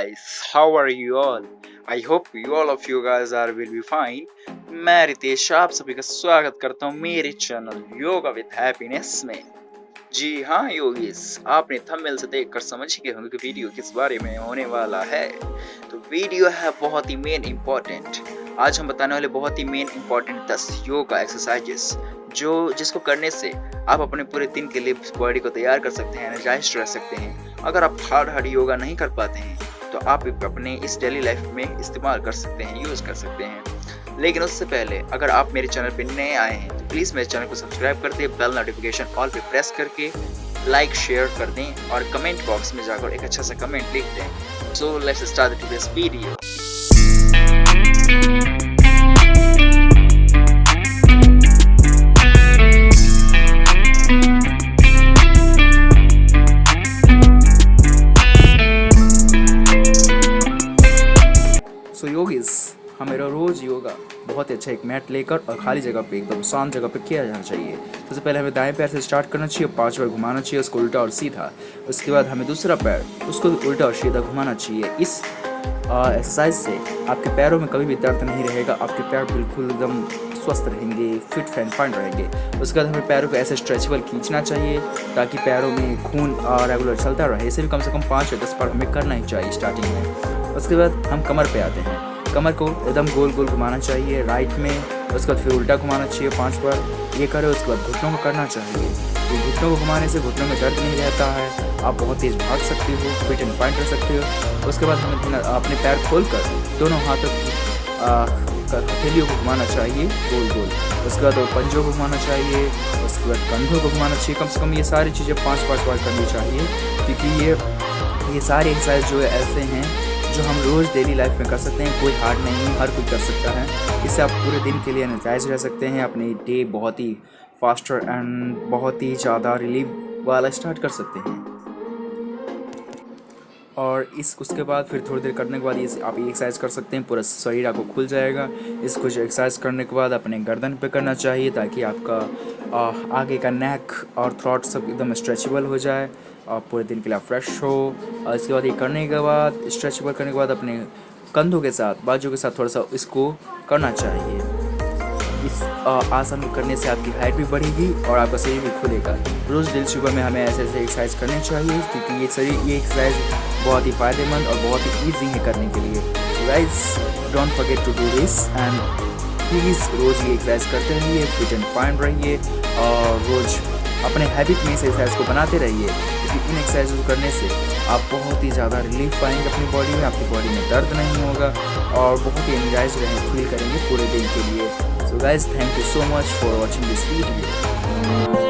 guys, how are you all? I hope you all of you guys are will be fine. मैं रितेश आप सभी का स्वागत करता हूँ मेरे चैनल योगा विद हैप्पीनेस में। जी हाँ योगीस, आपने थंबनेल से देखकर समझ ही गए होंगे कि वीडियो किस बारे में होने वाला है। तो वीडियो है बहुत ही मेन इम्पोर्टेंट। आज हम बताने वाले बहुत ही मेन इम्पोर्टेंट 10 योगा एक्सरसाइजेस जिसको करने से आप अपने पूरे दिन के लिए बॉडी को तैयार कर सकते हैं, एनर्जाइज्ड रह सकते हैं। अगर आप हार्ड योगा नहीं कर पाते हैं तो आप अपने इस डेली लाइफ में इस्तेमाल कर सकते हैं, यूज़ कर सकते हैं। लेकिन उससे पहले अगर आप मेरे चैनल पे नए आए हैं तो प्लीज़ मेरे चैनल को सब्सक्राइब कर दें, बेल नोटिफिकेशन ऑल पे प्रेस करके लाइक शेयर कर दें और कमेंट बॉक्स में जाकर एक अच्छा सा कमेंट लिख दें। So let's start today's video. So yogis, हमें रोज़ योगा बहुत ही अच्छा एक मैट लेकर और खाली जगह पे एकदम शांत जगह पे किया जाना चाहिए। सबसे पहले हमें दाएं पैर से स्टार्ट करना चाहिए, 5 बार घुमाना चाहिए उसको उल्टा और सीधा। उसके बाद हमें दूसरा पैर उसको उल्टा और सीधा घुमाना चाहिए। इस एक्सरसाइज से आपके पैरों में कभी भी दर्द नहीं रहेगा, आपके पैर बिल्कुल एकदम स्वस्थ रहेंगे, फिट एंड फाइन रहेंगे। उसके बाद हमें पैरों को ऐसे स्ट्रेचेबल खींचना चाहिए ताकि पैरों में खून रेगुलर चलता रहे। इसे भी कम से कम 5 या 10 बार हमें करना ही चाहिए स्टार्टिंग में। उसके बाद हम कमर पे आते हैं। कमर को एकदम गोल गोल घुमाना चाहिए राइट में, उसके बाद फिर उल्टा घुमाना चाहिए 5 बार। ये करें उसके बाद घुटनों को करना चाहिए। तो घुटनों को घुमाने से घुटनों में दर्द नहीं रहता है, आप बहुत तेज़ भाग सकते हो, फिट एंड फाइन रह सकते हो। उसके बाद हमें अपने पैर खोलकर दोनों हाथों हथेलियों को घुमाना चाहिए गोल गोल। उसके बाद पंजों को घुमाना चाहिए, उसके बाद कंधों को घुमाना चाहिए। कम से कम ये सारी चीज़ें 5-5 बार करनी चाहिए, क्योंकि ये सारे एक्सरसाइज जो है ऐसे हैं जो हम रोज़ डेली लाइफ में कर सकते हैं। कोई हार्ड नहीं है, हर कोई कर सकता है। इससे आप पूरे दिन के लिए एनर्जाइज रह सकते हैं, अपने डे बहुत ही फास्टर एंड बहुत ही ज़्यादा रिलीफ वाला स्टार्ट कर सकते हैं। और उसके बाद फिर थोड़ी देर करने के बाद ये आप एक्सरसाइज कर सकते हैं, पूरा शरीर आपको खुल जाएगा। इसको एक्सरसाइज करने के बाद अपने गर्दन पे करना चाहिए ताकि आपका आगे का नेक और थ्रोट सब एकदम स्ट्रेचेबल हो जाए और पूरे दिन के लिए फ्रेश हो। और इसके बाद ये करने के बाद स्ट्रेचेबल करने के बाद अपने कंधों के साथ बाजू के साथ थोड़ा सा इसको करना चाहिए। इस आसन को करने से आपकी हाइट भी बढ़ेगी और आपका शरीर भी खुलेगा। रोज़ डेली सुबह में हमें ऐसे एक्सरसाइज करनी चाहिए, क्योंकि ये एक्सरसाइज बहुत ही फ़ायदेमंद और बहुत ही ईजी है करने के लिए। तो guys, don't forget to do this and please रोज़ ये एक्सरसाइज करते रहिए, फिट एंड फाइन रहिए और रोज़ अपने हैबिट में इस एक्सरसाइज को बनाते रहिए, क्योंकि इन एक्सरसाइज को करने से आप बहुत ही ज़्यादा रिलीफ पाएंगे अपनी बॉडी में, आपकी बॉडी में दर्द नहीं होगा और बहुत ही एनर्जाइज फील करेंगे पूरे दिन के लिए। So guys, thank you so much for watching this video.